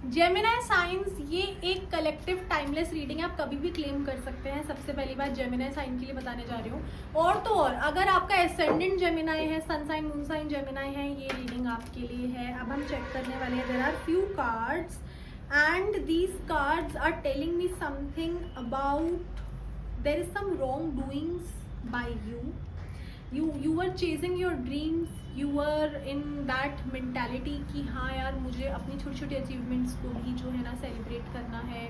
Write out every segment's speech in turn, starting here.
Gemini science ये एक collective timeless reading आप कभी भी क्लेम कर सकते हैं। सबसे पहली बात जेमिनाई साइन के लिए बताने जा रही हूँ। और तो और अगर आपका एसेंडेंट जेमिनाई है, sun sign, moon sign Gemini है, ये रीडिंग आपके लिए है। अब हम चेक करने वाले हैं। There are few cards and these cards are telling me something about there is some wrong doings by you were chasing your dreams, you were in that mentality कि हाँ यार मुझे अपनी छोटी छोटी अचीवमेंट्स को भी जो है ना सेलिब्रेट करना है।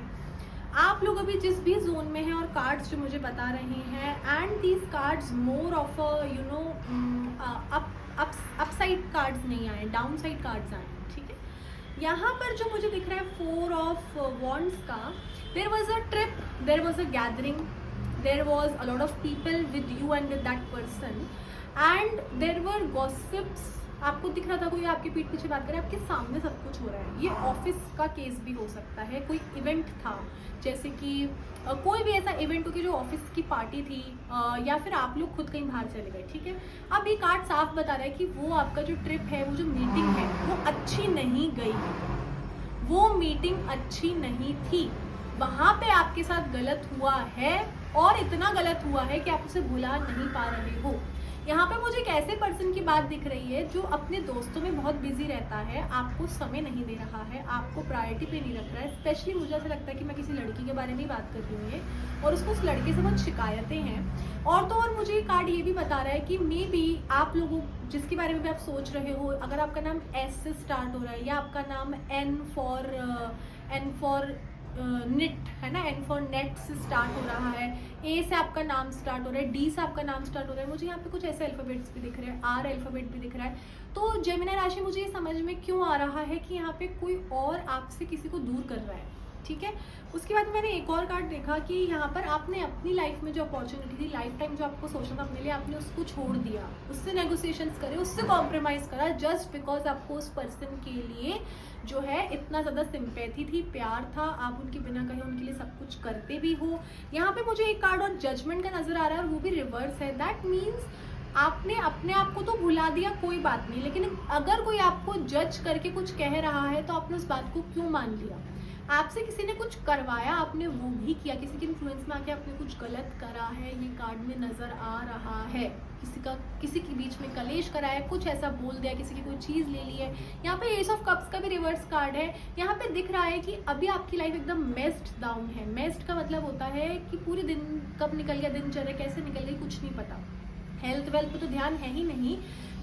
आप लोग अभी जिस भी जोन में हैं और कार्ड्स जो मुझे बता रहे हैं, and these cards more of you know upside cards नहीं आए, डाउन साइड कार्ड्स आए हैं, ठीक है। यहाँ पर जो मुझे दिख रहा है 4 ऑफ वॉन्ड्स का, there was a trip, there was a gathering, there was a lot of people with you and with that person and there were gossips। आपको दिख रहा था कोई आपके पीठ पीछे बात करे, आपके सामने सब कुछ हो रहा है। ये ऑफिस का केस भी हो सकता है, कोई इवेंट था, जैसे कि कोई भी ऐसा इवेंट हो कि जो ऑफिस की पार्टी थी, या फिर आप लोग खुद कहीं बाहर चले गए, ठीक है। अब ये कार्ड साफ बता रहा है कि वो आपका जो ट्रिप है, वो जो मीटिंग है, वो अच्छी नहीं गई, वो मीटिंग अच्छी नहीं थी, वहाँ पे आपके साथ गलत हुआ है और इतना गलत हुआ है कि आप उसे भुला नहीं पा रहे हो। यहाँ पे मुझे एक ऐसे पर्सन की बात दिख रही है जो अपने दोस्तों में बहुत बिजी रहता है, आपको समय नहीं दे रहा है, आपको प्रायोरिटी पे नहीं रख रहा है। स्पेशली मुझे ऐसा लगता है कि मैं किसी लड़की के बारे में बात कर रही हूँ और उसको उस लड़के से बहुत शिकायतें हैं। और तो और मुझे ये कार्ड ये भी बता रहा है कि मे बी आप लोगों जिसके बारे में भी आप सोच रहे हो, अगर आपका नाम एस से स्टार्ट हो रहा है या आपका नाम एन फॉर निट है ना, एन फॉर नेट से स्टार्ट हो रहा है, ए से आपका नाम स्टार्ट हो रहा है, डी से आपका नाम स्टार्ट हो रहा है, मुझे यहाँ पे कुछ ऐसे अल्फाबेट्स भी दिख रहे हैं, आर अल्फाबेट भी दिख रहा है। तो जेमिनी राशि मुझे ये समझ में क्यों आ रहा है कि यहाँ पे कोई और आपसे किसी को दूर कर रहा है, ठीक है। उसके बाद मैंने एक और कार्ड देखा कि यहाँ पर आपने अपनी लाइफ में जो अपॉर्चुनिटी थी, लाइफ टाइम जो आपको सोचना था अपने लिए, आपने उसको छोड़ दिया, उससे नेगोशिएशंस करे, उससे कॉम्प्रोमाइज करा, जस्ट बिकॉज आपको उस पर्सन के लिए जो है इतना ज़्यादा सिंपैथी थी, प्यार था, आप उनके बिना कहे उनके लिए सब कुछ करते भी हो। यहाँ पे मुझे एक कार्ड और जजमेंट का नजर आ रहा है और वो भी रिवर्स है। दैट मीन्स आपने अपने आप को तो भुला दिया, कोई बात नहीं, लेकिन अगर कोई आपको जज करके कुछ कह रहा है तो आपने उस बात को क्यों मान लिया। आपसे किसी ने कुछ करवाया, आपने वो भी किया, किसी के इन्फ्लुएंस में आके आपने कुछ गलत करा है, ये कार्ड में नजर आ रहा है। किसी के बीच में कलेश कराया, कुछ ऐसा बोल दिया, किसी की कोई चीज़ ले ली है। यहाँ पे एस ऑफ कप्स का भी रिवर्स कार्ड है। यहाँ पे दिख रहा है कि अभी आपकी लाइफ एकदम मेस्ड डाउन है। मेस्ड का मतलब होता है कि पूरे दिन कब निकल गया, दिनचर्या कैसे निकल गई, कुछ नहीं पता। हेल्थ वेल्थ पे तो ध्यान है ही नहीं,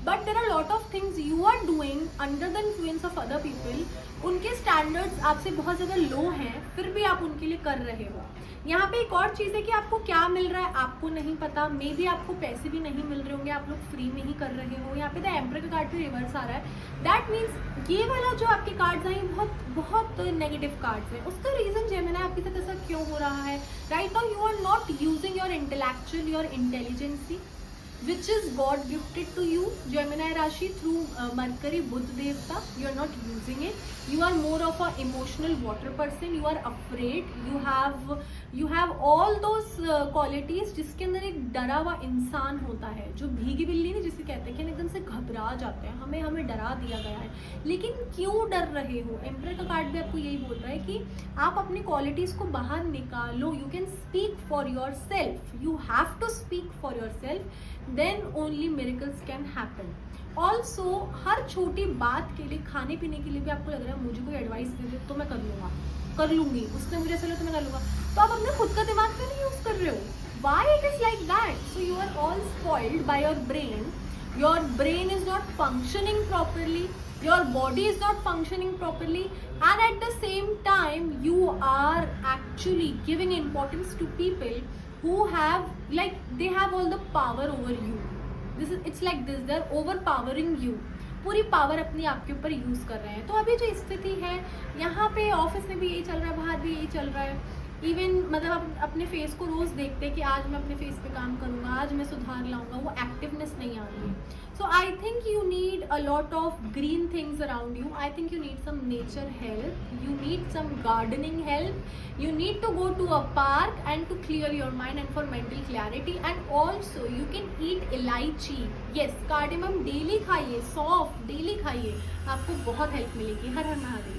but there are lot of things you are doing under the influence of other people. उनके स्टैंडर्ड्स आपसे बहुत ज़्यादा लो हैं, फिर भी आप उनके लिए कर रहे हो। यहाँ पे एक और चीज़ है कि आपको क्या मिल रहा है आपको नहीं पता, मे बी आपको पैसे भी नहीं मिल रहे होंगे, आप लोग फ्री में ही कर रहे हो। यहाँ पे द एम्परर का कार्ड भी रिवर्स आ रहा है। दैट मीन्स ये वाला जो आपके कार्ड्स हैं बहुत बहुत नेगेटिव कार्ड्स हैं। उसका रीज़न जेमिनी आपके साथ ऐसा क्यों हो रहा है? Right now you are not using your intellectual, your intelligence which is God gifted to you, Gemini Rashi, through Mercury, Buddha Devta. You are not using it. You are more of a emotional water person. You are afraid. You have all those qualities जिसके अंदर एक डरा हुआ इंसान होता है, जो भीगी बिल्ली नहीं जिसे कहते हैं कि एकदम से घबरा जाते हैं, हमें डरा दिया गया है। लेकिन क्यों डर रहे हो? एम्परर का कार्ड भी आपको यही बोल रहा है कि आप अपनी क्वालिटीज़ को बाहर निकालो। You can speak for yourself, you have to speak for yourself, then only miracles can happen. Also हर छोटी बात के लिए, खाने पीने के लिए भी आपको लग रहा है मुझे कोई एडवाइस दे दे तो मैं कर लूँगी, उसने मुझे ऐसा लगा तो मैं कर लूँगा, तो आप अपने खुद का दिमाग क्यों नहीं यूज़ कर रहे हो? Why it is like that? So you are all spoiled by your brain. Your brain is not functioning properly. Your body is not functioning properly, and at the same time you are actually giving importance to people who have, like, they have all the power over you. It's like this, they're overpowering you. पूरी power अपनी आपके ऊपर use कर रहे हैं। तो अभी जो स्थिति है यहाँ पे, ऑफिस में भी यही चल रहा है, बाहर भी यही चल रहा है। इवन मतलब आप अपने फेस को रोज देखते हैं कि आज मैं अपने फेस पे काम करूँगा, आज मैं सुधार लाऊंगा, वो एक्टिवनेस नहीं आ रही है। So I think you need a lot of green things around you. I think you need some nature help, you need some gardening help, you need to go to a park and to clear your mind and for mental clarity, and also you can eat elaichi, yes, cardamom daily खाइए, सौंफ daily खाइए, आपको बहुत help मिलेगी। हर हर महादेव।